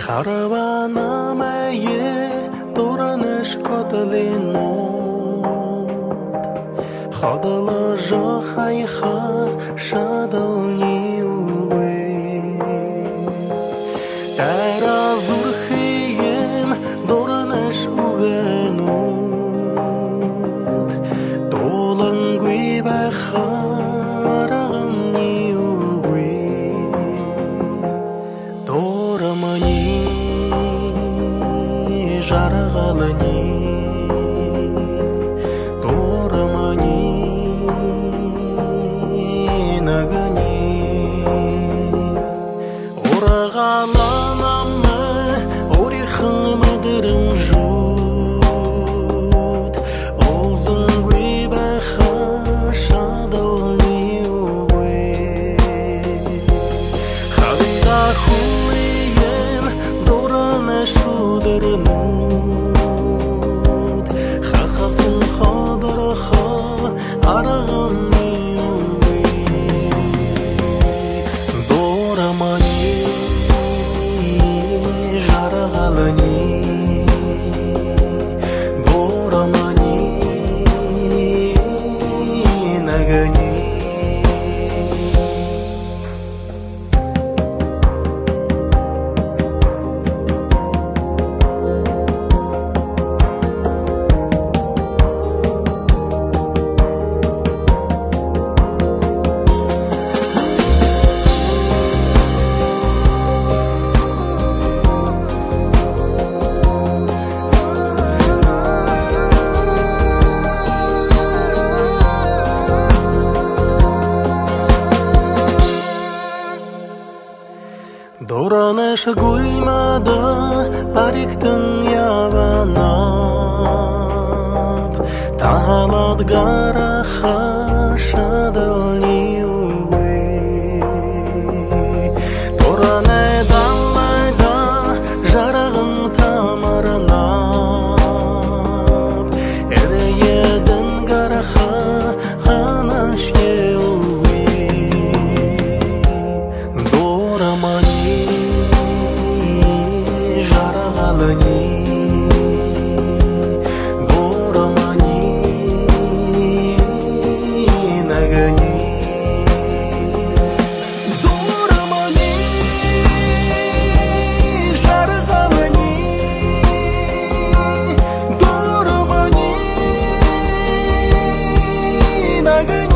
Харавана мае доранеш котлинот Ходала жохайха шадални уве Эра зурхием доранеш угенот Долангуи бахарагни уве Дорамани жаргалани Дорамани нагани Орагаланамы орихын мадырым жут Олзунгуи баха шадални угуе Хавида хуием дорана шудырнут Хахасын хадарха арагани угуе Дорамани жаргалани Дорамани нагани Доранеш гуймада париктын яванап Талат гараха шадални уве Доране далайда жарагын тамарнап Эрееден гараха ханаш еуве Дорамани жаргалани Дорамани нагани Дорамани жаргалани Дорамани нагани